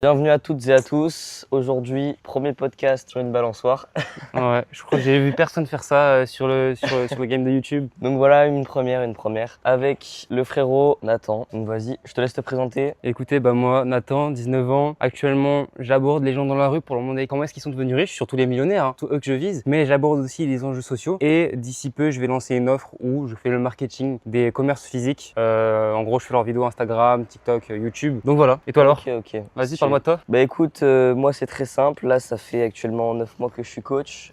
Bienvenue à toutes et à tous. Aujourd'hui, premier podcast sur une balançoire. Ouais, je crois que j'ai vu personne faire ça sur le game de YouTube. Donc voilà, une première avec le frérot Nathan. Donc vas-y, je te laisse te présenter. Écoutez, moi, Nathan, 19 ans, actuellement, j'aborde les gens dans la rue pour leur demander comment est-ce qu'ils sont devenus riches, surtout les millionnaires, hein, tous eux que je vise. Mais j'aborde aussi les enjeux sociaux et d'ici peu, je vais lancer une offre où je fais le marketing des commerces physiques. En gros, je fais leurs vidéos Instagram, TikTok, YouTube. Donc voilà. Et toi alors? Ok. Vas-y, parle-moi de toi. Bah écoute, moi c'est très simple. Là, ça fait actuellement 9 mois que je suis coach.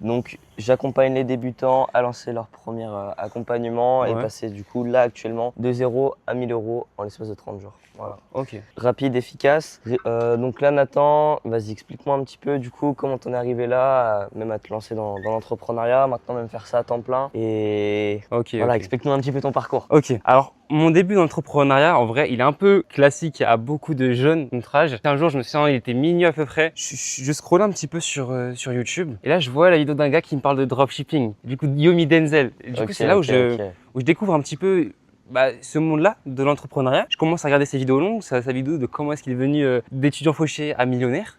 Donc j'accompagne les débutants à lancer leur premier accompagnement et Ouais. passer du coup là actuellement de 0 à 1000 euros en l'espace de 30 jours. Voilà. Ok. Rapide, efficace. Donc là, Nathan, vas-y, explique-moi un petit peu du coup comment t'en es arrivé là, même à te lancer dans l'entrepreneuriat, maintenant même faire ça à temps plein. Et Ok. voilà, Ok. explique-nous un petit peu ton parcours. Ok, alors mon début d'entrepreneuriat, en vrai, il est un peu classique à beaucoup de jeunes de notre âge. Un jour, je me souviens, il était minuit à peu près. Je scrollais un petit peu sur YouTube et là, je vois la vidéo d'un gars qui me parle de dropshipping. Du coup, Yomi Denzel. Et du coup, c'est là où je découvre un petit peu ce monde-là de l'entrepreneuriat. Je commence à regarder ses vidéos longues, sa vidéo de comment est-ce qu'il est devenu d'étudiant fauché à millionnaire.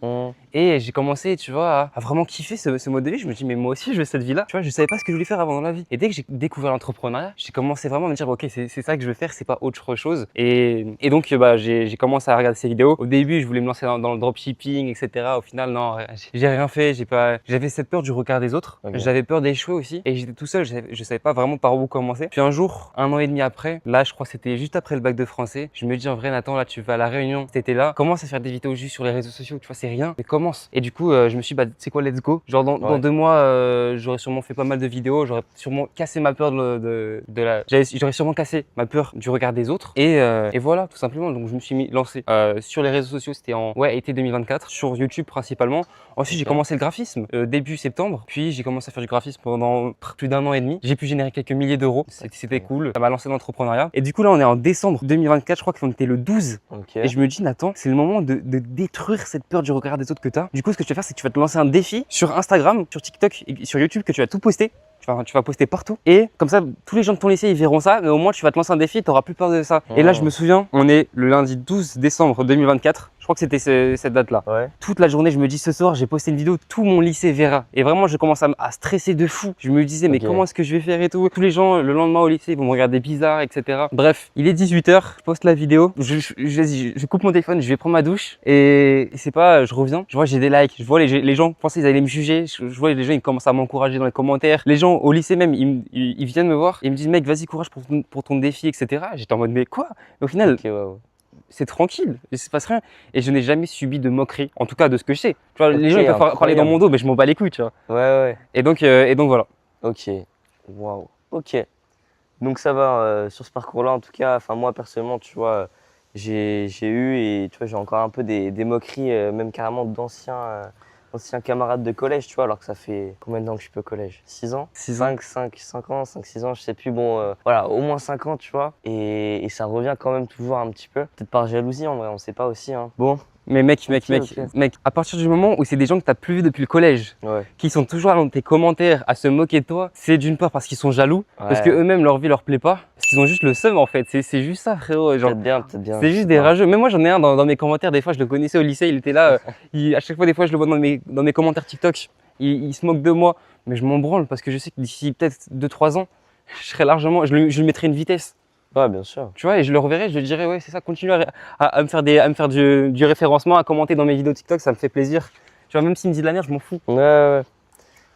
Et j'ai commencé, tu vois, à vraiment kiffer ce mode de vie. Je me dis, mais moi aussi, je veux cette vie-là. Tu vois, je savais pas ce que je voulais faire avant dans la vie. Et dès que j'ai découvert l'entrepreneuriat, j'ai commencé vraiment à me dire, ok, c'est ça que je veux faire, c'est pas autre chose. Et donc, j'ai commencé à regarder ces vidéos. Au début, je voulais me lancer dans le dropshipping, etc. Au final, non, j'ai rien fait. J'avais cette peur du regard des autres. Ok. J'avais peur d'échouer aussi. Et j'étais tout seul. Je savais pas vraiment par où commencer. Puis un jour, 1 an et demi après, là, je crois que c'était juste après le bac de français, je me dis, en vrai, Nathan, là, tu vas à La Réunion cet été-là. Commence à faire des vidéos juste sur les réseaux sociaux. Tu vois, c'est rien. Mais commence. Et du coup, je me suis dit, c'est quoi, let's go. Genre, dans 2 mois, j'aurais sûrement fait pas mal de vidéos. J'aurais sûrement cassé ma peur j'aurais sûrement cassé ma peur du regard des autres. Et voilà, tout simplement. Donc, je me suis lancé sur les réseaux sociaux. C'était été 2024. Sur YouTube principalement. Ensuite, j'ai commencé le graphisme début septembre. Puis, j'ai commencé à faire du graphisme pendant plus d'1 an et demi. J'ai pu générer quelques milliers d'euros. C'était cool. Ça m'a lancé dans l'entrepreneuriat. Et du coup, là, on est en décembre 2024. Je crois qu'on était le 12. Et je me dis, Nathan, c'est le moment de détruire cette peur du regard des autres que tu as. Du coup, ce que tu vas faire, c'est que tu vas te lancer un défi sur Instagram, sur TikTok et sur YouTube que tu vas tout poster. Tu vas poster partout. Et comme ça, tous les gens de ton lycée, ils verront ça. Mais au moins, tu vas te lancer un défi et tu n'auras plus peur de ça. Et là, je me souviens, on est le lundi 12 décembre 2024. Je crois que c'était cette date-là. Ouais. Toute la journée, je me dis, ce soir, j'ai posté une vidéo, tout mon lycée verra. Et vraiment, je commence à stresser de fou. Je me disais, mais comment est-ce que je vais faire et tout. Tous les gens, le lendemain au lycée, ils vont me regarder bizarre, etc. Bref, il est 18 h, je poste la vidéo. Je coupe mon téléphone, je vais prendre ma douche. Et c'est pas, je reviens, je vois, j'ai des likes. Je vois les gens pensaient qu'ils allaient me juger. Je vois les gens, ils commencent à m'encourager dans les commentaires. Les gens au lycée même, ils viennent me voir. Ils me disent, mec, vas-y, courage pour ton défi, etc. J'étais en mode, mais quoi? Mais au final, c'est tranquille, il se passe rien. Et je n'ai jamais subi de moquerie, en tout cas de ce que je sais. Tu vois, les gens ils peuvent parler dans mon dos, mais je m'en bats les couilles, tu vois. Ouais. Et donc voilà. Ok. Waouh. Ok. Donc ça va sur ce parcours-là, en tout cas. Enfin moi personnellement, tu vois, j'ai eu et tu vois, j'ai encore un peu des moqueries, même carrément d'anciens camarades de collège, tu vois, alors que ça fait combien de temps que je suis au collège? 6 ans? 6 ans. 5 ans, 6 ans, je sais plus. Bon, voilà, au moins 5 ans, tu vois. Et ça revient quand même toujours un petit peu. Peut-être par jalousie, en vrai, on sait pas aussi. Hein. Bon. Mais mec, Ok. à partir du moment où c'est des gens que tu n'as plus vus depuis le collège, qui sont toujours dans tes commentaires à se moquer de toi, c'est d'une part parce qu'ils sont jaloux, parce que eux-mêmes leur vie leur plaît pas, parce qu'ils ont juste le seum en fait. C'est juste ça, frérot. Genre, peut-être bien. c'est juste des rageux. Même moi, j'en ai un dans mes commentaires. Des fois, je le connaissais au lycée, il était là. À chaque fois, des fois, je le vois dans mes commentaires TikTok. Il se moque de moi, mais je m'en branle parce que je sais que d'ici peut-être 2-3 ans, je serai largement, je lui mettrai une vitesse. Ouais, bien sûr. Tu vois, et je le reverrai, je lui dirai, ouais, c'est ça, continue à me faire du référencement, à commenter dans mes vidéos TikTok, ça me fait plaisir. Tu vois, même s'il me dit de la merde, je m'en fous. Ouais.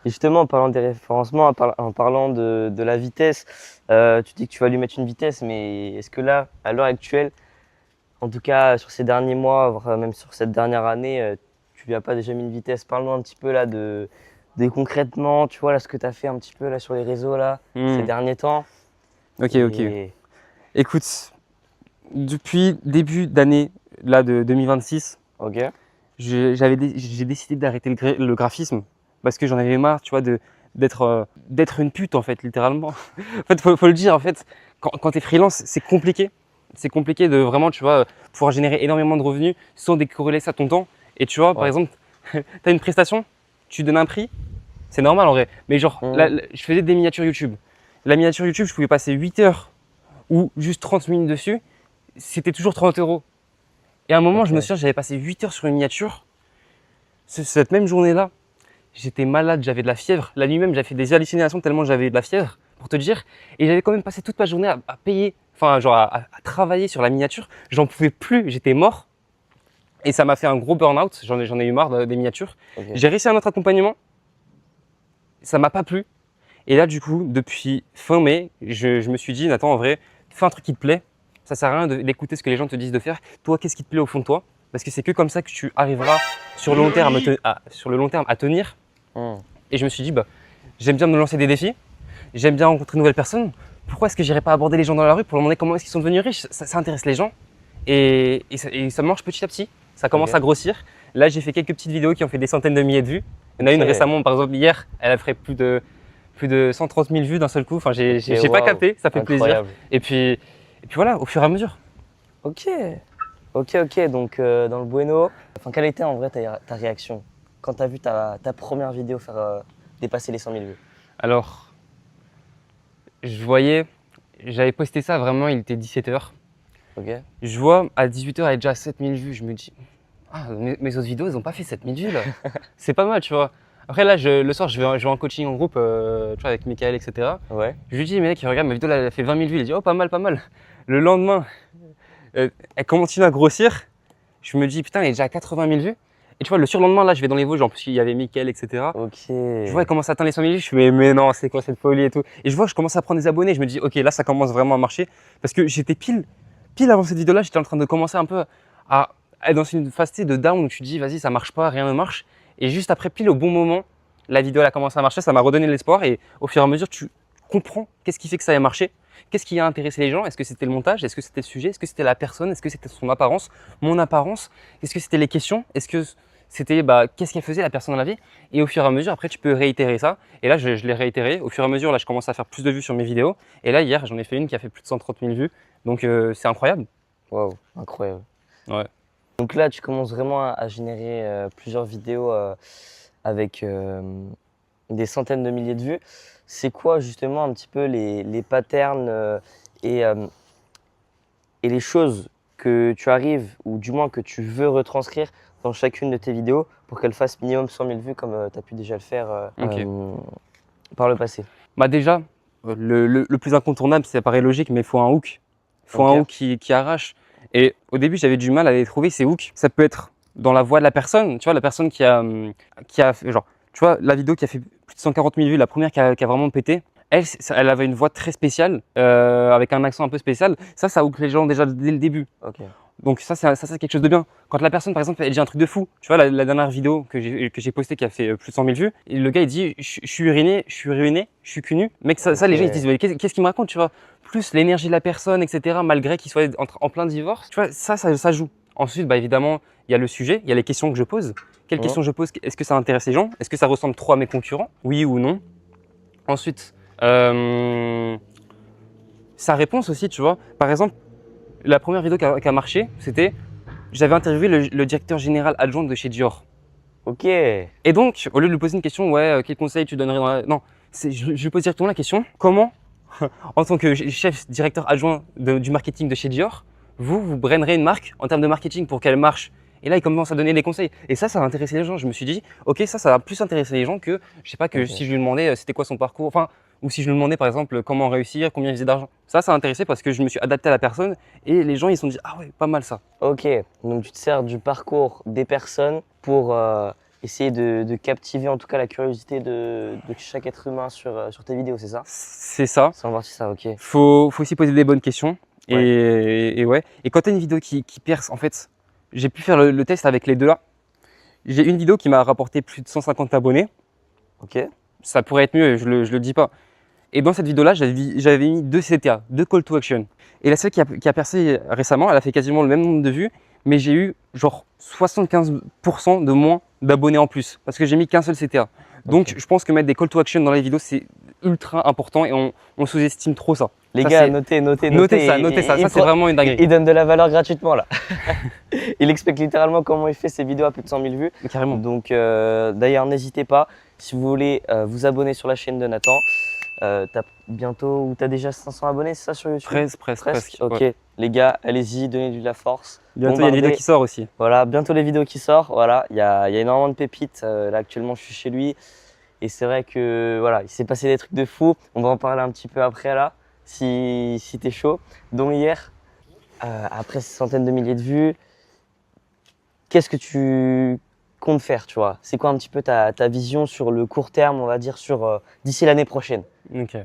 Et justement, en parlant des référencements, en parlant de la vitesse, tu dis que tu vas lui mettre une vitesse, mais est-ce que là, à l'heure actuelle, en tout cas sur ces derniers mois, voire même sur cette dernière année, tu lui as pas déjà mis une vitesse? Parle-nous un petit peu là de concrètement, tu vois, là, ce que tu as fait un petit peu là sur les réseaux là, ces derniers temps. Ok. Écoute, depuis début d'année là de 2026, j'ai décidé d'arrêter le graphisme parce que j'en avais marre, tu vois, d'être une pute en fait, littéralement. En fait, faut le dire, en fait, quand tu es freelance, c'est compliqué. C'est compliqué de vraiment, tu vois, pouvoir générer énormément de revenus sans décorréler ça à ton temps. Et tu vois, par exemple, tu as une prestation, tu donnes un prix, c'est normal en vrai. Mais genre, là, je faisais des miniatures YouTube. La miniature YouTube, je pouvais passer 8 heures ou juste 30 minutes dessus, c'était toujours 30 euros. Et à un moment, Ok. je me souviens, j'avais passé 8 heures sur une miniature. Cette même journée-là, j'étais malade, j'avais de la fièvre. La nuit même, j'avais fait des hallucinations tellement j'avais de la fièvre, pour te dire. Et j'avais quand même passé toute ma journée à payer, enfin, genre à travailler sur la miniature. J'en pouvais plus, j'étais mort. Et ça m'a fait un gros burn-out. J'en ai eu marre des miniatures. Ok. J'ai réussi un autre accompagnement. Ça m'a pas plu. Et là, du coup, depuis fin mai, je me suis dit, Nathan, en vrai, fais un truc qui te plaît. Ça sert à rien d'écouter ce que les gens te disent de faire. Toi, qu'est-ce qui te plaît au fond de toi? Parce que c'est que comme ça que tu arriveras sur le long terme, sur le long terme à tenir. Hmm. Et je me suis dit, bah, j'aime bien me lancer des défis. J'aime bien rencontrer de nouvelles personnes. Pourquoi est-ce que j'irais pas aborder les gens dans la rue pour leur demander comment est-ce qu'ils sont devenus riches? Ça intéresse les gens. Et ça marche petit à petit. Ça commence Ok. à grossir. Là, j'ai fait quelques petites vidéos qui ont fait des centaines de milliers de vues. Il y en a une Ok. récemment, par exemple, hier, elle a fait plus de 130 000 vues d'un seul coup. Enfin, j'ai Ok, pas waouh. capté, ça fait plaisir. Incroyable. Et puis voilà, au fur et à mesure. Ok. Ok. Donc, dans le Bueno, enfin, quelle était en vrai ta réaction quand tu as vu ta première vidéo faire dépasser les 100 000 vues? Alors, j'avais posté ça vraiment, il était 17 h. Ok. Je vois à 18 h, elle est déjà à 7000 vues. Je me dis, ah, mes autres vidéos, elles n'ont pas fait 7000 vues là. C'est pas mal, tu vois. Après, là, le soir, je vais en coaching en groupe, tu vois, avec Michael, etc. Ouais. Je lui dis, mec, regarde, ma vidéo, là, elle a fait 20 000 vues. Il dit, oh, pas mal, pas mal. Le lendemain, elle continue à grossir. Je me dis, putain, elle est déjà à 80 000 vues. Et tu vois, le surlendemain, là, je vais dans les Vosges, en plus, il y avait Michael, etc. Ok. Je vois, elle commence à atteindre les 100 000 vues. Je suis, mais non, c'est quoi cette folie et tout. Et je vois, je commence à prendre des abonnés. Je me dis, ok, là, ça commence vraiment à marcher. Parce que j'étais pile avant cette vidéo-là, j'étais en train de commencer un peu à être dans une phase de down où tu te dis, vas-y, ça marche pas, rien ne marche. Et juste après, pile au bon moment, la vidéo elle a commencé à marcher, ça m'a redonné de l'espoir. Et au fur et à mesure, tu comprends qu'est-ce qui fait que ça ait marché. Qu'est-ce qui a intéressé les gens? Est-ce que c'était le montage? Est-ce que c'était le sujet? Est-ce que c'était la personne? Est-ce que c'était son apparence? Mon apparence? Est-ce que c'était les questions? Est-ce que c'était qu'est-ce qu'elle faisait la personne dans la vie? Et au fur et à mesure, après, tu peux réitérer ça. Et là, je l'ai réitéré. Au fur et à mesure, là, je commence à faire plus de vues sur mes vidéos. Et là, hier, j'en ai fait une qui a fait plus de 130 000 vues. Donc, c'est incroyable. Waouh, incroyable. Ouais. Donc là, tu commences vraiment à générer plusieurs vidéos avec des centaines de milliers de vues. C'est quoi justement un petit peu les patterns et, euh, et les choses que tu arrives, ou du moins que tu veux retranscrire dans chacune de tes vidéos pour qu'elles fassent minimum 100 000 vues comme tu as pu déjà le faire Ok. par le passé? Bah déjà, le plus incontournable, ça paraît logique, mais il faut un hook. Il faut Ok. un hook qui arrache. Et au début, j'avais du mal à les trouver, ces hooks. Ça peut être dans la voix de la personne, tu vois, la personne qui a genre, tu vois, la vidéo qui a fait plus de 140 000 vues, la première qui a vraiment pété, elle avait une voix très spéciale, avec un accent un peu spécial. Ça hook les gens déjà dès le début. Ok. Donc c'est quelque chose de bien. Quand la personne, par exemple, elle dit un truc de fou, tu vois, la dernière vidéo que j'ai postée qui a fait plus de 100 000 vues, et le gars il dit, je suis ruiné, je suis cul nu. Mec, ça les gens ils se disent, mais qu'est-ce qu'il me raconte, tu vois? Plus l'énergie de la personne, etc., malgré qu'il soit en plein divorce, tu vois, ça joue. Ensuite, bah évidemment, il y a le sujet, il y a les questions que je pose. Quelles Mhm. questions je pose? Est-ce que ça intéresse les gens? Est-ce que ça ressemble trop à mes concurrents? Oui ou non? Ensuite, sa réponse aussi, tu vois. Par exemple, la première vidéo qui a marché, c'était j'avais interviewé le directeur général adjoint de chez Dior. Ok. Et donc, au lieu de lui poser une question, ouais, quel conseil tu donnerais dans la... Non, je lui pose directement la question, comment, en tant que chef directeur adjoint du marketing de chez Dior, vous brainerez une marque en termes de marketing pour qu'elle marche? Et là, il commence à donner des conseils. Et ça a intéressé les gens. Je me suis dit, ok, ça va plus intéresser les gens que, je sais pas, que Ok. si je lui demandais c'était quoi son parcours, enfin, ou si je lui demandais par exemple comment réussir, combien il faisait d'argent. Ça a intéressé parce que je me suis adapté à la personne et les gens ils se sont dit, ah ouais, pas mal ça. Ok, donc tu te sers du parcours des personnes pour essayer de captiver en tout cas la curiosité de chaque être humain sur tes vidéos, c'est ça? C'est ça. C'est en partie ça, ok. Faut aussi poser des bonnes questions. Ouais. Et ouais. Et quand tu as une vidéo qui perce, en fait, j'ai pu faire le test avec les deux là. J'ai une vidéo qui m'a rapporté plus de 150 abonnés. Ok, Ça pourrait être mieux, je le dis pas. Et dans cette vidéo-là, j'avais mis 2 CTA, 2 call to action. Et la seule qui a percé récemment, elle a fait quasiment le même nombre de vues, mais j'ai eu genre 75% de moins d'abonnés en plus, parce que j'ai mis qu'un seul CTA. Donc Ok. je pense que mettre des call to action dans les vidéos, c'est ultra important et on sous-estime trop ça. les Ça, gars, c'est- notez. Notez ça, ça c'est vraiment une dinguerie. Il donne de la valeur gratuitement là. Il explique littéralement comment il fait ses vidéos à plus de 100 000 vues. Mais carrément. Donc d'ailleurs, n'hésitez pas, si vous voulez vous abonner sur la chaîne de Nathan, T'as bientôt, ou t'as déjà 500 abonnés, c'est ça sur YouTube? Presque. Ok, Ouais. les gars, allez-y, donnez-lui de la force. Bientôt, il y a une vidéo Bombardez. qui sort aussi. Voilà, bientôt les vidéos qui sortent. Voilà, il y a énormément de pépites. Là, actuellement, je suis chez lui. Et c'est vrai que voilà, il s'est passé des trucs de fou. On va en parler un petit peu après là, si t'es chaud. Donc hier, après ces centaines de milliers de vues, qu'est-ce que tu comptes faire, tu vois? C'est quoi un petit peu ta vision sur le court terme, on va dire, d'ici l'année prochaine? Ok.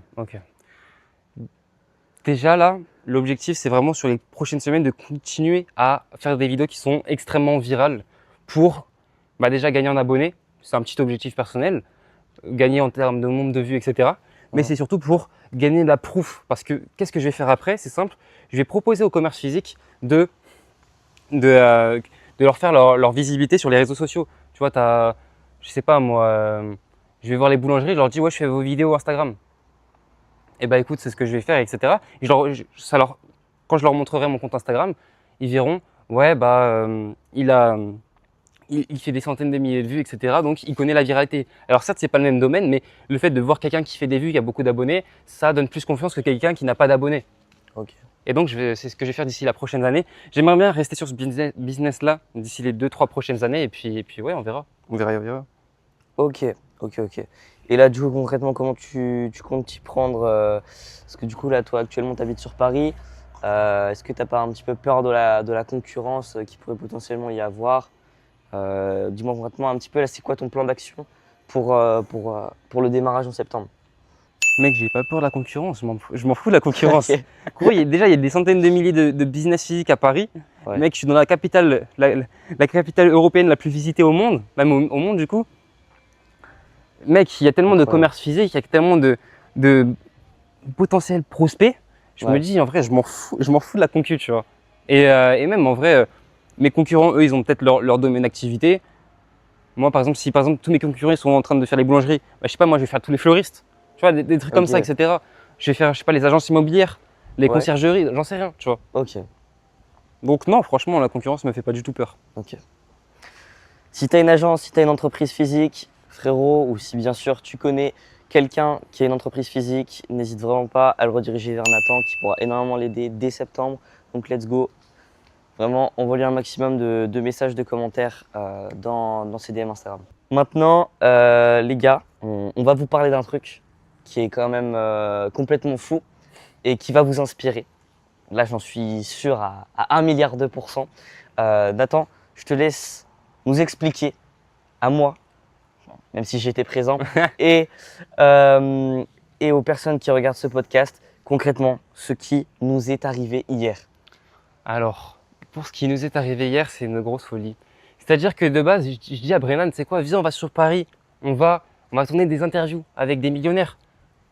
Déjà là, l'objectif, c'est vraiment sur les prochaines semaines de continuer à faire des vidéos qui sont extrêmement virales pour déjà gagner en abonnés. C'est un petit objectif personnel. Gagner en termes de nombre de vues, etc. Mais Ouais. c'est surtout pour gagner de la proof. Parce que qu'est-ce que je vais faire après? C'est simple. Je vais proposer au commerce physique de leur faire leur visibilité sur les réseaux sociaux. Tu vois, je sais pas moi, je vais voir les boulangeries, je leur dis ouais, je fais vos vidéos Instagram. Et bah écoute, c'est ce que je vais faire, etc. Et quand je leur montrerai mon compte Instagram, ils verront ouais, il fait des centaines de milliers de vues, etc. Donc, il connaît la viralité. Alors, certes, c'est pas le même domaine, mais le fait de voir quelqu'un qui fait des vues, qui a beaucoup d'abonnés, ça donne plus confiance que quelqu'un qui n'a pas d'abonnés. Ok. Et donc, c'est ce que je vais faire d'ici la prochaine année. J'aimerais bien rester sur ce business-là d'ici les 2-3 prochaines années. Et puis ouais, on verra. On verra. Ok. Et là, du coup, concrètement, comment tu comptes t'y prendre parce que du coup, là, toi, actuellement, tu habites sur Paris. Est-ce que tu n'as pas un petit peu peur de la concurrence qui pourrait potentiellement y avoir? Dis-moi concrètement un petit peu, là, c'est quoi ton plan d'action pour le démarrage en septembre? Mec, j'ai pas peur de la concurrence. Je m'en fous de la concurrence. Ok. Gros, déjà, il y a des centaines de milliers de business physiques à Paris. Ouais. Mec, je suis dans la capitale, la capitale européenne la plus visitée au monde, même au monde, du coup. Mec, il y a tellement de Incroyable. commerce physique, il y a tellement de potentiels prospects. Je me Ouais. dis, en vrai, je m'en fous de la concu, tu vois. Et même, en vrai, mes concurrents, eux, ils ont peut-être leur domaine d'activité. Moi, par exemple, si par exemple tous mes concurrents ils sont en train de faire les boulangeries, je sais pas, moi, je vais faire tous les fleuristes. Tu vois, des trucs comme ça, Ok. etc. Je vais faire, je sais pas, les agences immobilières, les Ouais. conciergeries, j'en sais rien, tu vois. Ok. Donc non, franchement, la concurrence me fait pas du tout peur. Ok. Si tu as une agence, si tu as une entreprise physique, frérot, ou si bien sûr tu connais quelqu'un qui a une entreprise physique, n'hésite vraiment pas à le rediriger vers Nathan qui pourra énormément l'aider dès septembre. Donc let's go. Vraiment, envoie-lui un maximum de messages, de commentaires dans ses DM Instagram. Maintenant, les gars, on va vous parler d'un truc qui est quand même complètement fou et qui va vous inspirer. Là, j'en suis sûr à 1 milliard de pourcents. Nathan, je te laisse nous expliquer à moi, même si j'étais présent, et, euh, et aux personnes qui regardent ce podcast, concrètement, ce qui nous est arrivé hier. Alors, pour ce qui nous est arrivé hier, c'est une grosse folie. C'est-à-dire que de base, je dis à Brennan, c'est quoi, viens, on va sur Paris, on va tourner des interviews avec des millionnaires.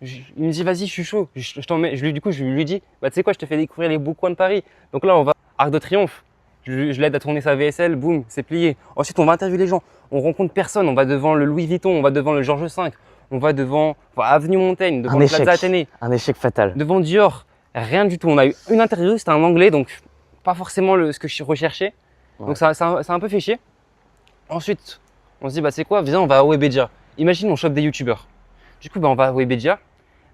Il me dit, vas-y, je suis chaud. Du coup, je lui dis, tu sais quoi, je te fais découvrir les beaux coins de Paris. Donc là, on va Arc de Triomphe. Je l'aide à tourner sa VSL, boum, c'est plié. Ensuite, on va interviewer les gens. On rencontre personne. On va devant le Louis Vuitton, on va devant le Georges V, on va devant Avenue Montaigne, devant le Plaza Athénée, Un échec fatal. devant Dior. Rien du tout. On a eu une interview, c'était un anglais, donc pas forcément ce que je recherchais. Ouais. Donc ça a un peu fait chier. Ensuite, on se dit, c'est quoi, viens, on va à Webedia. Imagine, on chope des youtubeurs. Du coup, on va à Webedia.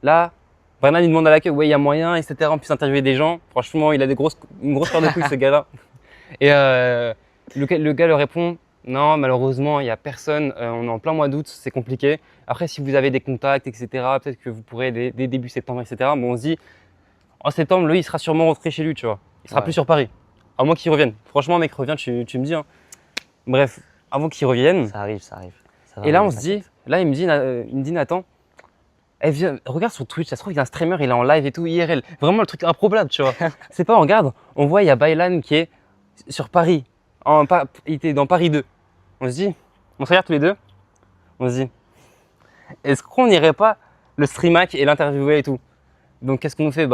Là, Brennan, il demande à l'accueil, ouais, il y a moyen, etc. On puisse interviewer des gens. Franchement, il a une grosse paire de couilles, ce gars-là. Et le gars leur répond, non, malheureusement, il n'y a personne. On est en plein mois d'août, c'est compliqué. Après, si vous avez des contacts, etc., peut-être que vous pourrez dès début septembre, etc. Mais on se dit, en septembre, lui, il sera sûrement rentré chez lui, tu vois. Il sera plus sur Paris. À moins qu'il revienne. Franchement, mec, reviens, tu me dis. Hein. Bref, avant qu'il revienne. Ça arrive. Ça va Et là, arriver, on se dit, là, il me dit, Nathan, viens, regarde sur Twitch, ça se trouve, il y a un streamer, il est en live et tout, IRL. Vraiment le truc improbable, tu vois. C'est pas, on regarde, on voit, il y a Baylan qui est sur Paris. Il était dans Paris 2. On se dit, on se regarde tous les deux. On se dit, est-ce qu'on n'irait pas le streamac et l'interviewer et tout? Donc, qu'est-ce qu'on fait?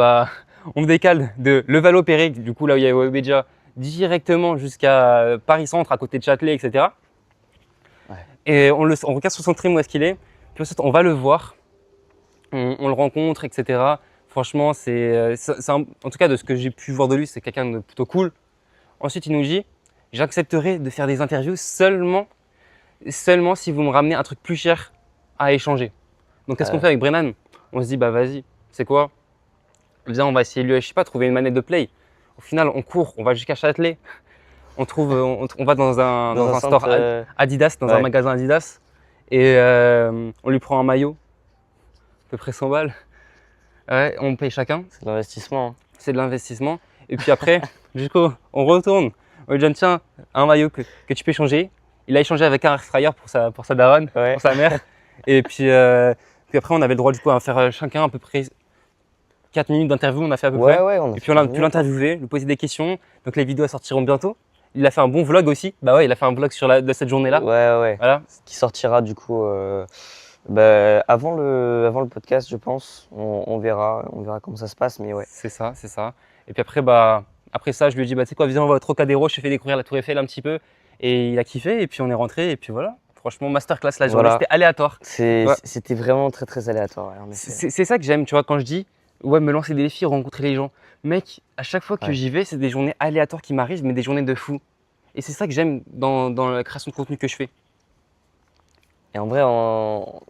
On décale de Levallois-Perret, du coup, là où il y a Webedia, directement jusqu'à Paris Centre, à côté de Châtelet, etc. Ouais. Et on regarde sur son stream où est-ce qu'il est. Puis ensuite, on va le voir. On le rencontre, etc. Franchement, en tout cas, de ce que j'ai pu voir de lui, c'est quelqu'un de plutôt cool. Ensuite, il nous dit, j'accepterai de faire des interviews seulement si vous me ramenez un truc plus cher à échanger. Donc, qu'est-ce qu'on fait avec Brennan? On se dit, bah vas-y, c'est quoi? Viens, on va essayer, je sais pas, trouver une manette de play. Au final, on court, on va jusqu'à Châtelet. On va Dans dans un un store centre. Adidas, dans un Ouais. magasin Adidas. Et on lui prend un maillot, à peu près 100 balles. Ouais, on paye chacun, C'est de l'investissement, hein. c'est de l'investissement. Et puis après, du coup, on retourne. On lui donne, tiens, un maillot que tu peux changer. Il a échangé avec un air fryer pour sa daronne, Ouais. pour sa mère. Et puis après, on avait le droit du coup à faire chacun à peu près 4 minutes d'interview, on a fait à peu Ouais, près. ouais, on a Et fait puis on a pu 10 minutes, hein. l'interviewer, lui poser des questions. Donc les vidéos elles sortiront bientôt. Il a fait un bon vlog aussi. Bah ouais, il a fait un vlog de cette journée-là. Ouais, ouais. Voilà, Qui sortira du coup avant le podcast, je pense. On verra comment ça se passe, mais ouais. c'est ça, c'est ça. Et puis après, bah, après ça, je lui ai dit, bah, tu sais quoi, viens, on va au Trocadéro, je t'ai fait découvrir la Tour Eiffel un petit peu. Et il a kiffé, et puis on est rentré, et puis voilà. Franchement, masterclass la journée, Voilà. c'était aléatoire. Ouais. C'était vraiment très très aléatoire, ouais, en effet. C'est ça que j'aime, tu vois, quand je dis, ouais, me lancer des défis, rencontrer les gens. Mec, à chaque fois que Ouais. j'y vais, c'est des journées aléatoires qui m'arrivent, mais des journées de fou. Et c'est ça que j'aime dans la création de contenu que je fais. Et en vrai, on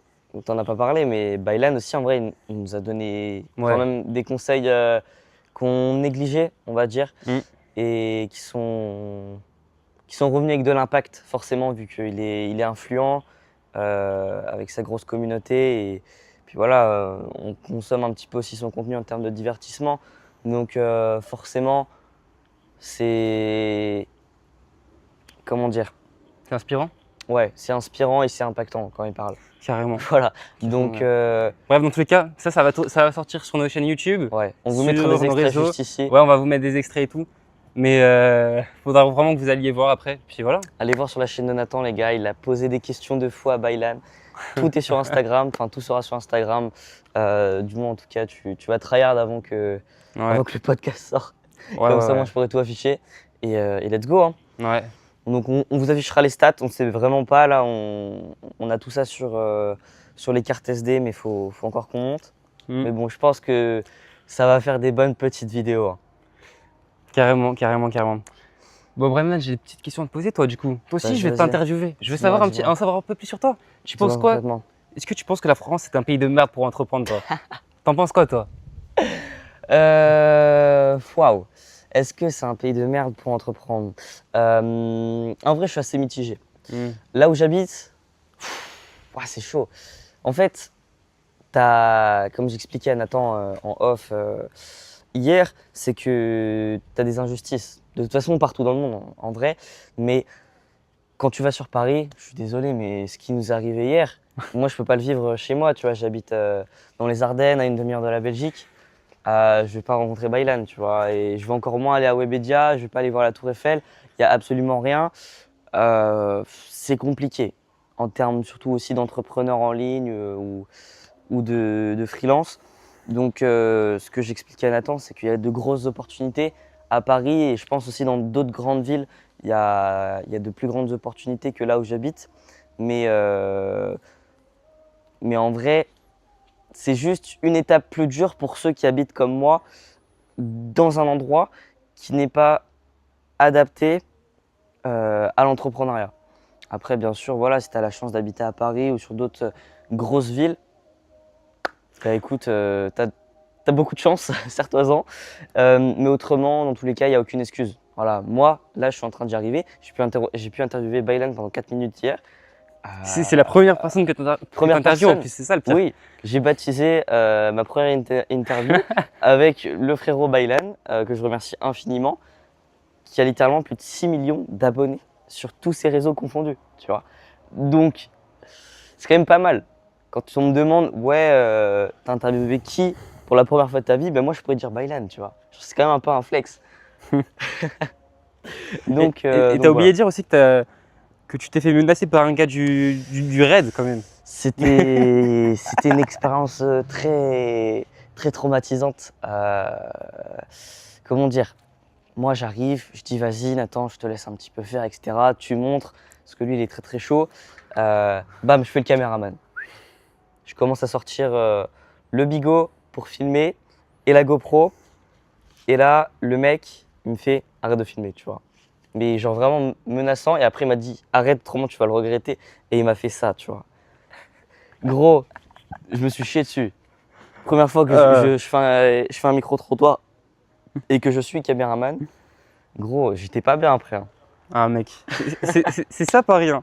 t'en a pas parlé, mais Baylan aussi, en vrai, il nous a donné Ouais. quand même des conseils qu'on négligeait, on va dire, Mm. et qui sont revenus avec de l'impact, forcément, vu il est influent avec sa grosse communauté. Et puis voilà, on consomme un petit peu aussi son contenu en termes de divertissement. Donc forcément, c'est... Comment dire? C'est inspirant? Ouais, c'est inspirant et c'est impactant quand il parle. Carrément. Voilà, donc Ouais. Bref, dans tous les cas, ça va sortir sur nos chaînes YouTube. ouais, on vous Sur mettra des nos extraits réseaux. juste ici. Ouais, on va vous mettre des extraits et tout. Mais faudra vraiment que vous alliez voir après. Puis voilà. Allez voir sur la chaîne de Nathan, les gars, il a posé des questions de fou à Baylan. Tout est sur Instagram, enfin tout sera sur Instagram. Du moins, en tout cas, tu vas tryhard avant que le podcast sorte. Ouais, Comme ouais, ça, moi, ouais. je pourrais tout afficher. Et let's go, hein. Ouais. Donc, on vous affichera les stats. On ne sait vraiment pas. Là, on a tout ça sur les cartes SD, mais il faut encore qu'on monte. Mm. Mais bon, je pense que ça va faire des bonnes petites vidéos, hein. Carrément, carrément, carrément. Bon, Brennan, j'ai des petites questions à te poser, toi, du coup. Toi aussi, Vas-y, je vais vas-y. t'interviewer. Je veux Dis-moi, en savoir un peu plus sur toi. Tu penses Dis-moi quoi? complètement. Est-ce que tu penses que la France, c'est un pays de merde pour entreprendre, toi? T'en penses quoi, toi? Waouh. Est-ce que c'est un pays de merde pour entreprendre? En vrai, je suis assez mitigé. Mm. Là où j'habite, ouah, c'est chaud. En fait, comme j'expliquais à Nathan en off hier, c'est que tu as des injustices. De toute façon, partout dans le monde, en vrai. Mais quand tu vas sur Paris, je suis désolé, mais ce qui nous est arrivé hier, moi, je peux pas le vivre chez moi. Tu vois, j'habite dans les Ardennes, à une demi-heure de la Belgique. Je vais pas rencontrer Baylan, tu vois. Et je vais encore moins aller à Webedia, je vais pas aller voir la Tour Eiffel. Il y a absolument rien. C'est compliqué en termes surtout aussi d'entrepreneurs en ligne ou de freelance. Donc, ce que j'expliquais à Nathan, c'est qu'il y a de grosses opportunités à Paris et je pense aussi dans d'autres grandes villes, il y a de plus grandes opportunités que là où j'habite. Mais en vrai, c'est juste une étape plus dure pour ceux qui habitent comme moi dans un endroit qui n'est pas adapté à l'entrepreneuriat. Après, bien sûr, voilà, si tu as la chance d'habiter à Paris ou sur d'autres grosses villes, bah, écoute, tu as beaucoup de chance, serre-toi-en. Mais autrement, dans tous les cas, il n'y a aucune excuse. Voilà, moi, là, je suis en train d'y arriver. J'ai pu interviewer Baylan pendant 4 minutes hier. C'est la première personne que tu interviews, en personne. plus, c'est ça le pire. Oui, j'ai baptisé ma première interview avec le frérot Baylan, que je remercie infiniment, qui a littéralement plus de 6 millions d'abonnés sur tous ses réseaux confondus, tu vois. Donc, c'est quand même pas mal. Quand on me demande, ouais, t'as interviewé qui pour la première fois de ta vie, ben moi je pourrais dire Baylan, tu vois. C'est quand même un peu un flex. Donc, Et t'as oublié de dire aussi que tu t'es fait menacer par un gars du raid quand même. C'était une expérience très, très traumatisante. Comment dire? Moi, j'arrive, je dis vas-y, Nathan, je te laisse un petit peu faire, etc. Tu montres, parce que lui, il est très très chaud. Bam, je fais le caméraman. Je commence à sortir le bigot pour filmer et la GoPro. Et là, le mec, il me fait arrête de filmer, tu vois. Mais genre vraiment menaçant. Et après, il m'a dit arrête, autrement tu vas le regretter. Et il m'a fait ça, tu vois. Gros, je me suis chié dessus. Première fois que je fais un micro-trottoir et que je suis caméraman, gros, j'étais pas bien après, hein. Ah mec, c'est ça Paris, hein.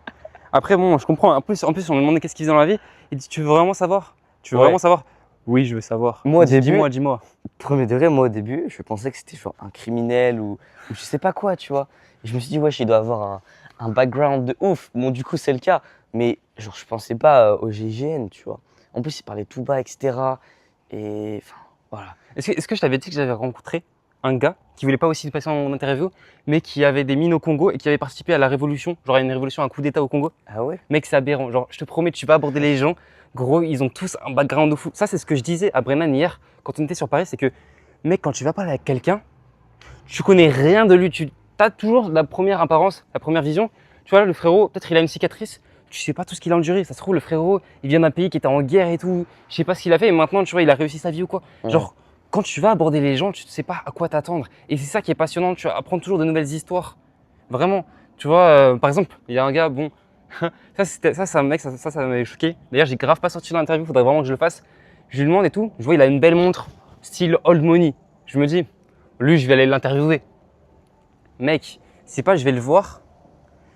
Après bon, je comprends. En plus, on me demandait qu'est-ce qu'il faisait dans la vie. Il dit, tu veux vraiment savoir? Tu veux Ouais. vraiment savoir? Oui, je veux savoir. Moi, au début- Dis-moi, dis-moi. Premier degré, moi au début, je pensais que c'était genre un criminel ou je sais pas quoi, tu vois. Et je me suis dit, wesh, il doit avoir un background de ouf. Bon, du coup, c'est le cas. Mais genre, je pensais pas au GIGN, tu vois. En plus, il parlait tout bas, etc. Et enfin, voilà. Est-ce que je t'avais dit que j'avais rencontré un gars qui voulait pas aussi passer en interview, mais qui avait des mines au Congo et qui avait participé à la révolution, genre à une révolution, un coup d'état au Congo? Ah ouais? Mec, c'est aberrant. Genre, je te promets, tu vas aborder les gens. Gros, ils ont tous un background de fou. Ça, c'est ce que je disais à Brennan hier quand on était sur Paris. C'est que, mec, quand tu vas parler avec quelqu'un, tu connais rien de lui. Tu as toujours la première apparence, la première vision. Tu vois, le frérot, peut-être il a une cicatrice. Tu sais pas tout ce qu'il a enduré. Ça se trouve, le frérot, il vient d'un pays qui était en guerre et tout. Je sais pas ce qu'il a fait. Et maintenant, tu vois, il a réussi sa vie ou quoi. Ouais. Genre, quand tu vas aborder les gens, tu ne sais pas à quoi t'attendre. Et c'est ça qui est passionnant. Tu apprends toujours de nouvelles histoires. Vraiment. Tu vois, par exemple, il y a un gars, bon, ça m'avait choqué. D'ailleurs, j'ai grave pas sorti dans l'interview, faudrait vraiment que je le fasse. Je lui demande et tout. Je vois, il a une belle montre, style old money. Je me dis, lui, je vais aller l'interviewer. Mec, c'est pas, je vais le voir.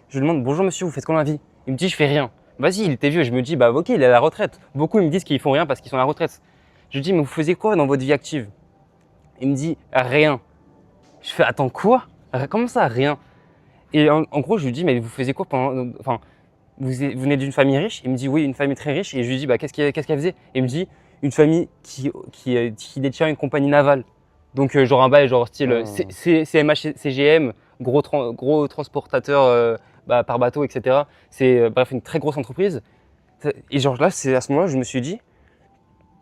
Je lui demande, bonjour monsieur, vous faites quoi dans la vie? Il me dit, je fais rien. Vas-y, il était vieux. Je me dis, bah ok, il est à la retraite. Beaucoup, ils me disent qu'ils font rien parce qu'ils sont à la retraite. Je lui dis, mais vous faisiez quoi dans votre vie active? Il me dit, rien. Je fais, attends, quoi? Comment ça, rien? Et en gros, je lui dis, mais vous faisiez quoi pendant. Enfin, vous venez d'une famille riche? Il me dit, oui, une famille très riche. Et je lui dis, bah, qu'elle faisait? Et il me dit, une famille qui détient une compagnie navale. Donc, genre un bail, genre style CMH, CGM, gros transportateur par bateau, etc. C'est bref, une très grosse entreprise. Et genre là, c'est à ce moment-là, je me suis dit,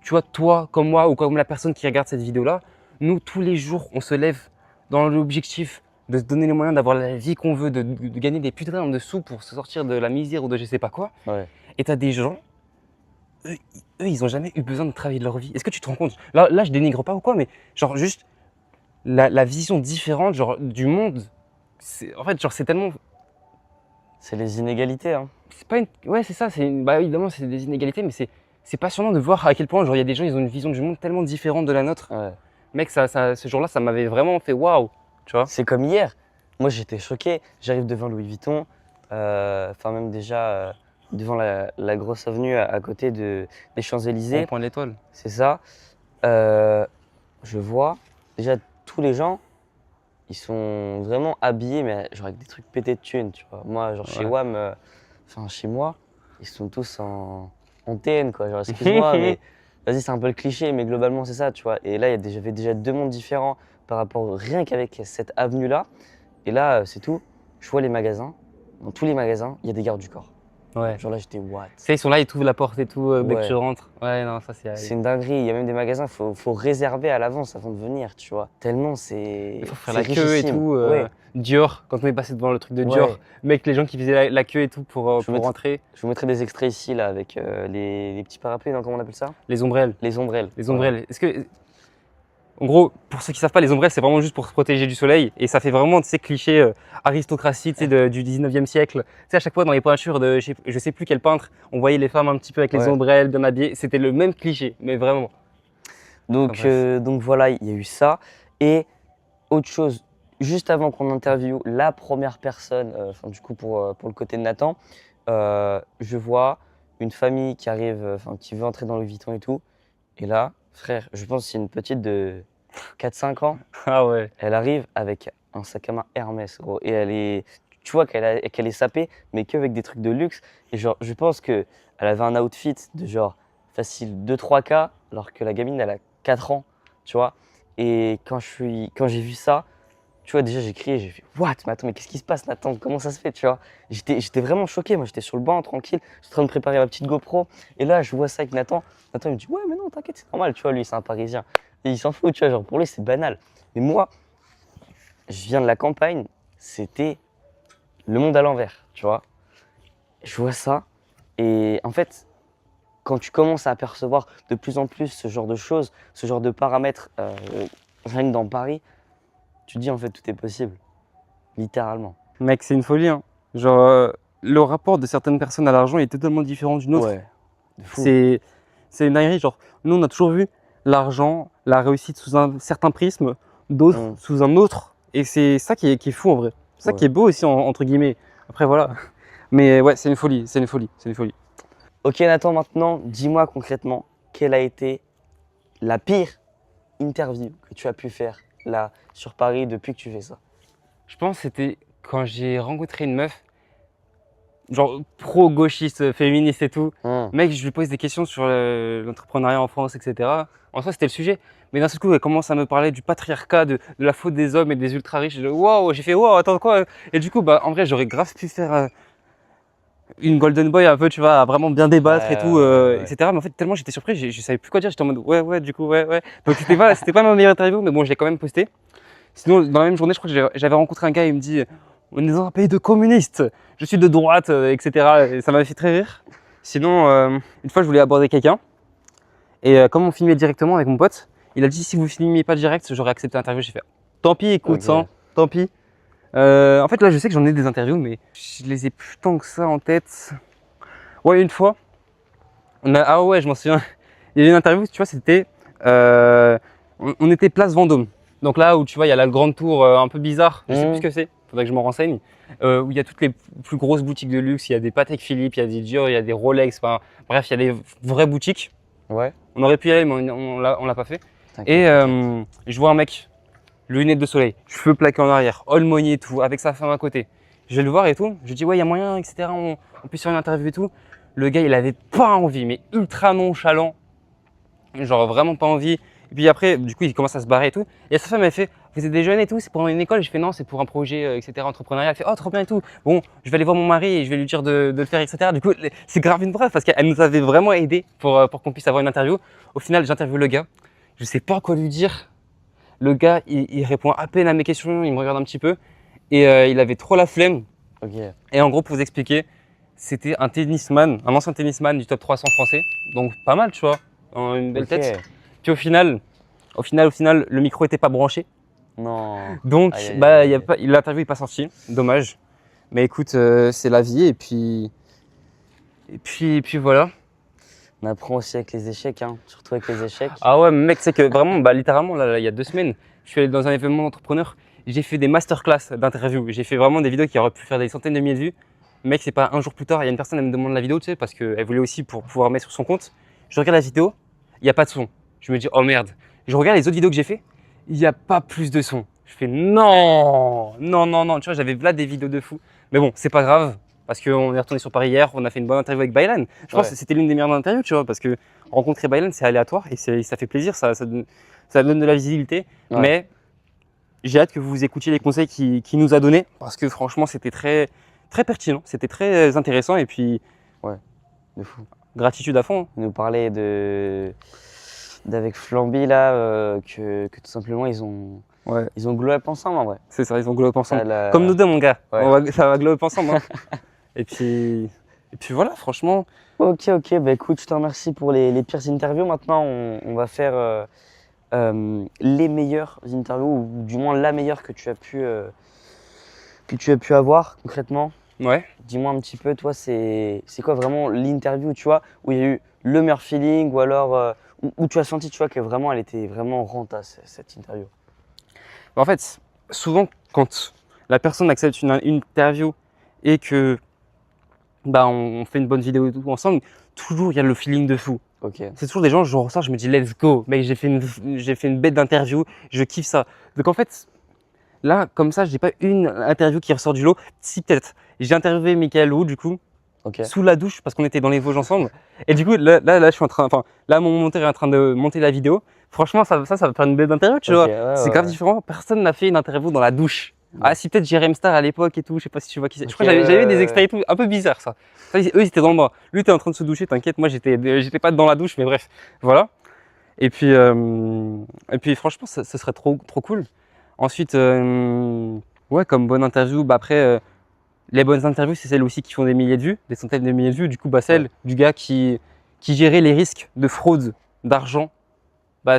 tu vois, toi, comme moi, ou comme la personne qui regarde cette vidéo-là, nous, tous les jours, on se lève dans l'objectif de se donner les moyens d'avoir la vie qu'on veut, de gagner des putains de sous pour se sortir de la misère ou de je sais pas quoi. Ouais. Et t'as des gens, eux, ils ont jamais eu besoin de travailler de leur vie. Est-ce que tu te rends compte? Là, je dénigre pas ou quoi, mais genre juste la vision différente genre, du monde. En fait, genre, c'est tellement. C'est les inégalités, hein. C'est pas une. Ouais, c'est ça. Bah, évidemment, c'est des inégalités, mais c'est passionnant de voir à quel point genre, il y a des gens, ils ont une vision du monde tellement différente de la nôtre. Ouais. Mec, ce jour-là, ça m'avait vraiment fait waouh. Tu vois? C'est comme hier. Moi, j'étais choqué. J'arrive devant Louis Vuitton, enfin même déjà devant la grosse avenue à côté des Champs-Élysées. Point de l'étoile. C'est ça. Je vois déjà tous les gens, ils sont vraiment habillés, mais genre avec des trucs pétés de thunes, tu vois. Moi, genre chez Ouais. WAM, enfin chez moi, ils sont tous en TN, quoi. Genre, excuse-moi, mais vas-y, c'est un peu le cliché, mais globalement, c'est ça, tu vois. Et là, j'avais déjà deux mondes différents par rapport rien qu'avec cette avenue-là. Et là, c'est tout. Je vois les magasins. Dans tous les magasins, il y a des gardes du corps. Ouais. Genre là, j'étais what? Tu sais, ils sont là, ils t'ouvrent la porte et tout dès que Ouais. tu rentres. Ouais, non, ça c'est. C'est une dinguerie. Il y a même des magasins, faut réserver à l'avance avant de venir, tu vois. Tellement c'est. Il faut faire c'est la queue et richissime. tout. Ouais. Dior, quand on est passé devant le truc de Dior, Ouais. mec, les gens qui faisaient la queue et tout pour Je me- rentrer, Je vous mettrai des extraits ici, là, avec les petits parapluies, non, comment on appelle ça? les ombrelles. Les ombrelles. Les ombrelles. Est-ce que. En gros, pour ceux qui savent pas, les ombrelles, c'est vraiment juste pour se protéger du soleil. Et ça fait vraiment, tu sais, cliché aristocratie, tu sais, du 19e siècle. Tu sais, à chaque fois, dans les peintures de je sais plus quel peintre, on voyait les femmes un petit peu avec les Ouais. ombrelles, bien habillées. C'était le même cliché, mais vraiment. Donc voilà, il y a eu ça. Et autre chose, juste avant qu'on interviewe la première personne, enfin du coup pour le côté de Nathan, je vois une famille qui arrive, enfin qui veut entrer dans le Vuitton et tout. Et là, frère, je pense que c'est une petite de 4-5 ans. Ah ouais. Elle arrive avec un sac à main Hermès, gros. Et tu vois qu'elle est sapée, mais qu'avec des trucs de luxe. Et genre, je pense qu'elle avait un outfit de genre facile 2-3K, alors que la gamine, elle a 4 ans, tu vois. Et quand j'ai vu ça, tu vois, déjà j'ai crié, j'ai fait what? Mais attends, mais qu'est-ce qui se passe, Nathan? Comment ça se fait, tu vois? J'étais vraiment choqué. Moi, j'étais sur le banc, tranquille, j'étais en train de préparer ma petite GoPro. Et là, je vois ça avec Nathan. Nathan, il me dit ouais, mais non, t'inquiète, c'est normal, tu vois, lui, c'est un Parisien. Et il s'en fout, tu vois, genre pour lui, c'est banal. Mais moi, je viens de la campagne, c'était le monde à l'envers, tu vois. Je vois ça, et en fait, quand tu commences à apercevoir de plus en plus ce genre de choses, ce genre de paramètres, rien que dans Paris, tu te dis en fait tout est possible, littéralement. Mec, c'est une folie, hein. Genre, le rapport de certaines personnes à l'argent est totalement différent d'une autre. Ouais, de fou. C'est une dinguerie. Genre, nous, on a toujours vu l'argent, la réussite sous un certain prisme, d'autres sous un autre. Et c'est ça qui est fou en vrai. C'est ça qui est beau aussi, entre guillemets. Après, voilà. Mais ouais, c'est une folie, c'est une folie, c'est une folie. Ok Nathan, maintenant, dis-moi concrètement, quelle a été la pire interview que tu as pu faire là sur Paris depuis que tu fais ça? Je pense que c'était quand j'ai rencontré une meuf, genre pro-gauchiste, féministe et tout. Mec, je lui pose des questions sur l'entrepreneuriat en France, etc. En soi, c'était le sujet. Mais d'un seul coup, elle commence à me parler du patriarcat, de la faute des hommes et des ultra riches. Waouh, j'ai fait waouh, attends quoi? Et du coup, bah, en vrai, j'aurais grave pu faire une golden boy un peu, tu vois, à vraiment bien débattre et tout, etc. Mais en fait, tellement j'étais surpris, je savais plus quoi dire. J'étais en mode ouais, du coup, ouais. Donc c'était pas ma meilleure interview, mais bon, je l'ai quand même posté. Sinon, dans la même journée, je crois que j'avais rencontré un gars, il me dit on est dans un pays de communistes, je suis de droite, etc. Et ça m'avait fait très rire. Sinon, une fois, je voulais aborder quelqu'un. Et comme on filmait directement avec mon pote, il a dit si vous filmiez pas direct, j'aurais accepté l'interview. J'ai fait tant pis, écoute, ça, tant pis. En fait, là, je sais que j'en ai des interviews, mais je les ai plus tant que ça en tête. Ouais, une fois, ah ouais, je m'en souviens. Il y avait une interview, tu vois, c'était. On était place Vendôme. Donc là où tu vois, il y a la grande tour un peu bizarre, je sais plus ce que c'est, faudrait que je m'en renseigne. Où il y a toutes les plus grosses boutiques de luxe, il y a des Patek Philippe, il y a des Dior, il y a des Rolex, enfin bref, il y a des vraies boutiques. Ouais. On aurait pu y aller, mais on l'a pas fait. Et je vois un mec, lunettes de soleil, cheveux plaqués en arrière, aumônier et tout, avec sa femme à côté. Je vais le voir et tout, je dis ouais, il y a moyen, etc. On peut faire une interview et tout. Le gars, il avait pas envie, mais ultra nonchalant, genre vraiment pas envie. Et puis après, du coup, il commence à se barrer et tout. Et sa femme, elle fait vous êtes des jeunes et tout, c'est pour une école? Je fais non, c'est pour un projet, etc. entrepreneurial. Elle fait oh, trop bien et tout. Bon, je vais aller voir mon mari et je vais lui dire de le faire, etc. Du coup, c'est grave une preuve parce qu'elle nous avait vraiment aidé pour qu'on puisse avoir une interview. Au final, j'interviewe le gars. Je sais pas quoi lui dire. Le gars, il répond à peine à mes questions, il me regarde un petit peu. Et il avait trop la flemme. Et en gros, pour vous expliquer, c'était un tennisman, un ancien tennisman du top 300 français. Donc pas mal, tu vois, une belle tête. Puis au final, le micro était pas branché. Non. Donc, l'interview n'est pas sortie. Dommage. Mais écoute, c'est la vie. Et puis voilà. On apprend aussi avec les échecs, hein. Surtout avec les échecs. Ah ouais, mec, c'est que vraiment, littéralement, là, il y a 2 semaines, je suis allé dans un événement d'entrepreneur. J'ai fait des masterclass d'interview. J'ai fait vraiment des vidéos qui auraient pu faire des centaines de milliers de vues. Mec, c'est pas un jour plus tard, il y a une personne, elle me demande la vidéo, tu sais, parce qu'elle voulait aussi pour pouvoir mettre sur son compte. Je regarde la vidéo, il n'y a pas de son. Je me dis, oh merde. Je regarde les autres vidéos que j'ai fait, il n'y a pas plus de son. Je fais non. Tu vois, j'avais là des vidéos de fou. Mais bon, c'est pas grave, parce qu'on est retourné sur Paris hier, on a fait une bonne interview avec Baylan. Je pense que c'était l'une des meilleures interviews, tu vois, parce que rencontrer Baylan, c'est aléatoire et ça fait plaisir, ça donne de la visibilité. Ouais. Mais j'ai hâte que vous écoutiez les conseils qu'il nous a donnés, parce que franchement, c'était très pertinent, c'était très intéressant et puis de fou. Gratitude à fond. Hein. Il nous parlait d'avec Flamby là, que tout simplement ils ont glow up ensemble en vrai. C'est ça, ils ont glow up ensemble. Comme nous deux mon gars, ça va glow up ensemble. Hein. et puis voilà, franchement. Ok, bah écoute, je te remercie pour les pires interviews. Maintenant, on va faire les meilleures interviews, ou du moins la meilleure que tu as pu avoir concrètement. Ouais. Dis-moi un petit peu, toi, c'est quoi vraiment l'interview, tu vois, où il y a eu le meilleur feeling, ou alors où tu as senti, tu vois, que vraiment elle était vraiment renta cette interview. En fait, souvent quand la personne accepte une interview et que on fait une bonne vidéo et tout ensemble, toujours il y a le feeling de fou. C'est toujours des gens, je ressors, je me dis let's go, mec, j'ai fait une bête d'interview, je kiffe ça. Donc en fait, là, comme ça, j'ai pas une interview qui ressort du lot. Si peut-être, j'ai interviewé Michael Roux du coup, sous la douche parce qu'on était dans les Vosges ensemble. Et du coup, là, je suis mon monteur est en train de monter la vidéo. Franchement, ça va faire une belle interview, tu vois. C'est grave différent. Personne n'a fait une interview dans la douche. Ah, si peut-être Jérém Star à l'époque et tout, je sais pas si tu vois qui c'est. Je crois que j'avais des extraits et tout, un peu bizarre ça. Eux, ils étaient dans le bas. Lui, t'es en train de se doucher, t'inquiète. Moi, j'étais pas dans la douche, mais bref, voilà. Et puis franchement, ce serait trop cool. Ensuite, comme bonne interview, après, les bonnes interviews, c'est celles aussi qui font des milliers de vues, des centaines de milliers de vues. Du coup, celle du gars qui gérait les risques de fraude d'argent.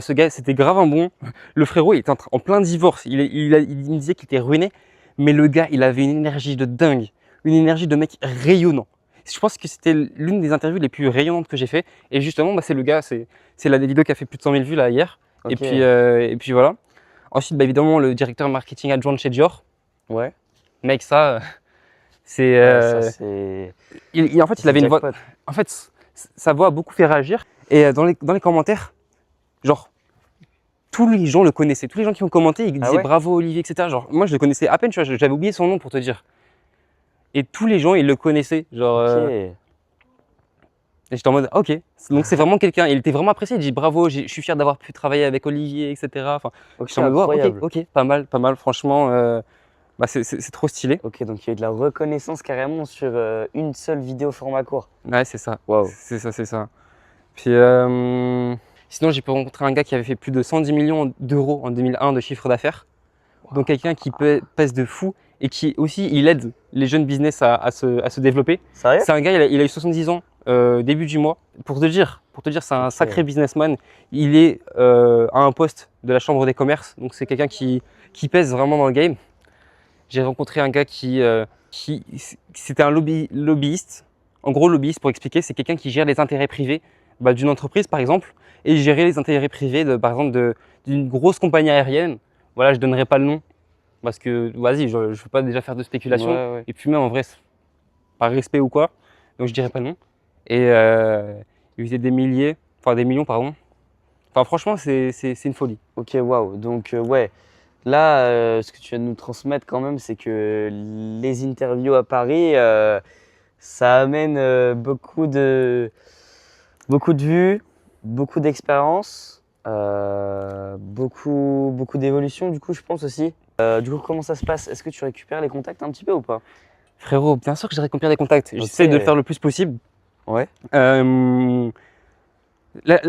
Ce gars, c'était grave un bon. Le frérot, il était en plein divorce. Il me disait qu'il était ruiné. Mais le gars, il avait une énergie de dingue. Une énergie de mec rayonnant. Je pense que c'était l'une des interviews les plus rayonnantes que j'ai fait. Et justement, bah, c'est le gars, c'est la vidéo qui a fait plus de 100 000 vues là hier. Ok. Et puis voilà. Ensuite, bah, évidemment, le directeur marketing adjoint de chez Dior. Ouais. Mec, ça, c'est. Ouais, ça c'est. En fait, il avait une voix. Jackpot. En fait, sa voix a beaucoup fait réagir. Et dans les commentaires, genre, tous les gens le connaissaient. Tous les gens qui ont commenté, ils disaient ouais? bravo Olivier, etc. Genre, moi, je le connaissais à peine, tu vois, j'avais oublié son nom pour te dire. Et tous les gens, ils le connaissaient. Genre, Ok. et j'étais en mode, ok. Donc, c'est vraiment quelqu'un. Il était vraiment apprécié. Il dit bravo, je suis fier d'avoir pu travailler avec Olivier, etc. Enfin, Ok, j'étais en mode, wow, ok, incroyable. ok, pas mal, pas mal. Franchement, bah, c'est trop stylé. Ok, donc il y a eu de la reconnaissance carrément sur une seule vidéo format court. Ouais, c'est ça. Waouh. C'est ça, c'est ça. Puis, sinon, j'ai pu rencontrer un gars qui avait fait plus de 110 millions d'euros en 2001 de chiffre d'affaires. Donc, quelqu'un qui pèse de fou et qui aussi, il aide les jeunes business à se développer. Sérieux? C'est un gars, il a eu 70 ans début du mois. Pour te dire, c'est un Ok. sacré businessman. Il est à un poste de la chambre des commerces. Donc, c'est quelqu'un qui pèse vraiment dans le game. J'ai rencontré un gars qui c'était un lobbyiste. En gros, lobbyiste, pour expliquer, c'est quelqu'un qui gère les intérêts privés d'une entreprise, par exemple, et gérer les intérêts privés, par exemple, d'une grosse compagnie aérienne. Voilà, je donnerai pas le nom, parce que, vas-y, je ne veux pas déjà faire de spéculation. Ouais, ouais. Et puis même, en vrai, par respect ou quoi, donc je dirais pas le nom. Et il faisait des millions, pardon. Enfin, franchement, c'est une folie. Ok, waouh. Donc, ouais. Là, ce que tu viens de nous transmettre quand même, c'est que les interviews à Paris, ça amène beaucoup de vues, beaucoup d'expérience, beaucoup d'évolution, du coup, je pense aussi. Du coup, comment ça se passe? Est-ce que tu récupères les contacts un petit peu ou pas? Frérot, bien sûr que j'ai récupéré des contacts. J'essaie de le faire le plus possible. Ouais. La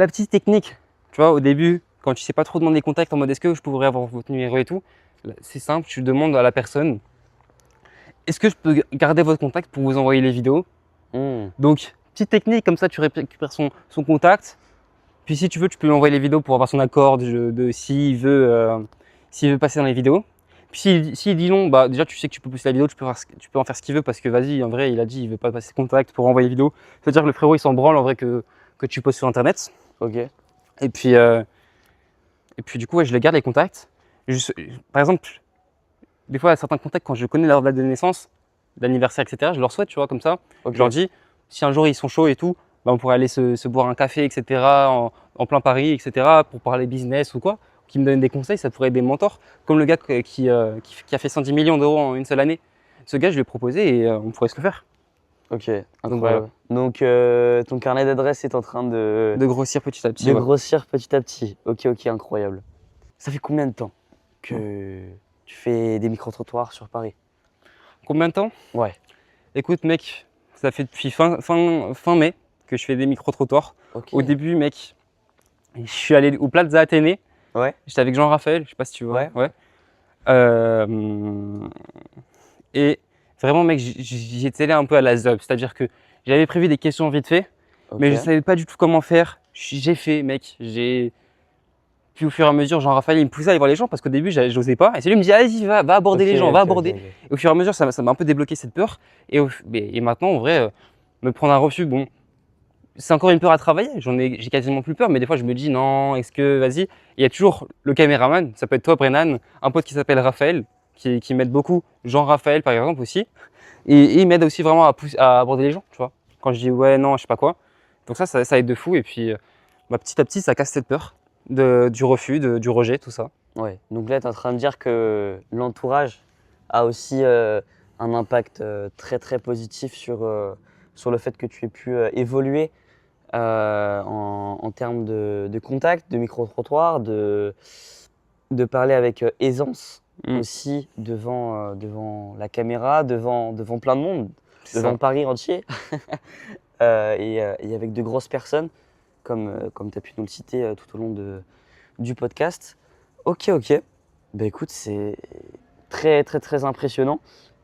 petite technique, tu vois, au début, quand tu sais pas trop demander des contacts en mode est-ce que je pourrais avoir votre numéro et tout, c'est simple, tu demandes à la personne est-ce que je peux garder votre contact pour vous envoyer les vidéos. Hmm. Donc, petite technique, comme ça tu récupères son contact. Puis si tu veux, tu peux lui envoyer les vidéos pour avoir son accord s'il veut passer dans les vidéos. Puis s'il dit non, bah déjà tu sais que tu peux pousser la vidéo, tu peux en faire ce qu'il veut parce que vas-y, en vrai, il a dit il veut pas passer contact pour envoyer les vidéos. C'est-à-dire que le frérot il s'en branle en vrai que tu postes sur internet. Ok. Et puis du coup, ouais, je les garde les contacts. Par exemple, des fois, il y a certains contacts, quand je connais leur date de naissance, d'anniversaire, etc., je leur souhaite, tu vois, comme ça. Ok. Je leur dis, si un jour ils sont chauds et tout, bah, on pourrait aller se boire un café, etc., en plein Paris, etc., pour parler business ou quoi, qui me donnent des conseils, ça pourrait être des mentors. Comme le gars qui a fait 110 millions d'euros en une seule année. Ce gars, je lui ai proposé et on pourrait se le faire. Ok, incroyable. Donc, ton carnet d'adresses est en train de grossir petit à petit. de Ouais. grossir petit à petit. Ok, ok, incroyable. Ça fait combien de temps que tu fais des micro-trottoirs sur Paris? Combien de temps? Ouais. Écoute, mec, ça fait depuis fin mai que je fais des micro-trottoirs. Ok. Au début, mec, je suis allé au Plaza Athénée. Ouais. J'étais avec Jean-Raphaël, je sais pas si tu vois. Ouais. Et vraiment, mec, j'étais allé un peu à la zob. C'est-à-dire que j'avais prévu des questions vite fait, Ok. mais je savais pas du tout comment faire. J'ai fait, mec. Puis au fur et à mesure, Jean-Raphaël, il me poussait à aller voir les gens parce qu'au début, j'osais pas. Et c'est lui qui me dit, allez-y, va aborder Ok, les gens, ok, va ok, aborder. ok. Et au fur et à mesure, ça m'a un peu débloqué cette peur. Et maintenant, en vrai, me prendre un refus, bon, c'est encore une peur à travailler. J'ai quasiment plus peur, mais des fois, je me dis, non, est-ce que, vas-y. Il y a toujours le caméraman, ça peut être toi, Brennan, un pote qui s'appelle Raphaël, qui m'aide beaucoup. Jean-Raphaël, par exemple, aussi. Et il m'aide aussi vraiment à aborder les gens, tu vois. Quand je dis, ouais, non, je sais pas quoi. Donc ça aide de fou. Et puis, petit à petit, ça casse cette peur du refus, du rejet, tout ça. Ouais. Donc là, tu es en train de dire que l'entourage a aussi un impact très très positif sur le fait que tu aies pu évoluer en termes de contact, de micro-trottoir, de parler avec aisance aussi devant la caméra, devant plein de monde, C'est devant ça. Paris entier et avec de grosses personnes comme tu as pu nous le citer tout au long du podcast. Ok, ok. Bah écoute, c'est très très très impressionnant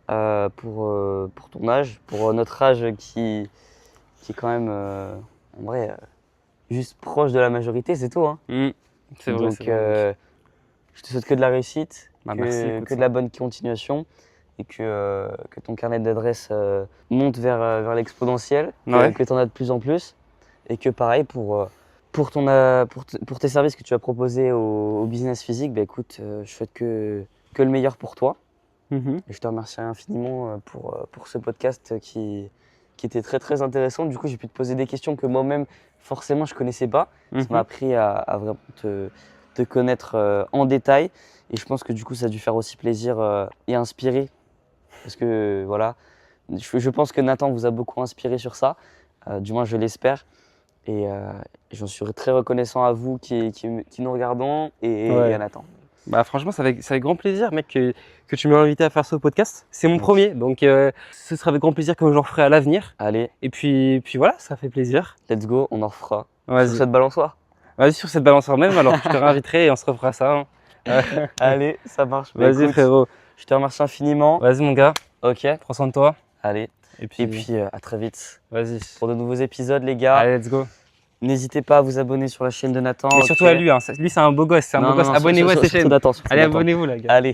pour ton âge, pour notre âge qui est quand même en vrai juste proche de la majorité, c'est tout, hein. C'est vrai, Donc c'est vrai. je te souhaite que de la réussite, Bah, merci, écoute, que de la bonne continuation que ton carnet d'adresses monte vers l'exponentiel, Ouais. que tu en as de plus en plus. Et que pareil, pour tes services que tu as proposés au business physique, bah, écoute, je souhaite que le meilleur pour toi. Mhm. Et je te remercie infiniment pour ce podcast qui était très très intéressant. Du coup, j'ai pu te poser des questions que moi-même, forcément, je ne connaissais pas. Ça m'a Mhm. appris à vraiment te connaître en détail. Et je pense que du coup, ça a dû faire aussi plaisir et inspirer. Parce que voilà, je pense que Nathan vous a beaucoup inspiré sur ça. Du moins, je l'espère. Et j'en suis très reconnaissant à vous qui nous regardons et à Ouais. Nathan. Bah franchement, c'est avec grand plaisir, mec, que tu m'as invité à faire ce podcast. C'est mon Ok. premier, donc ce sera avec grand plaisir que j'en ferai à l'avenir. Allez, Et puis voilà, ça fait plaisir. let's go, on en refera. Sur Vas-y, cette balançoire. vas-y sur cette balançoire même, alors je te réinviterai et on se refera ça, hein. Allez, ça marche. Bah, Vas-y écoute, frérot, je te remercie infiniment. vas-y mon gars, Ok, prends soin de toi. allez. Et Et puis à très vite vas-y. pour de nouveaux épisodes, les gars. Allez, let's go. N'hésitez pas à vous abonner sur la chaîne de Nathan. Mais ok. surtout à lui, hein. Lui c'est un beau gosse, c'est un Non, beau non, gosse. non, Abonnez-vous à ses surtout chaînes. Nathan, surtout Allez, Nathan. abonnez-vous là, gars. Allez.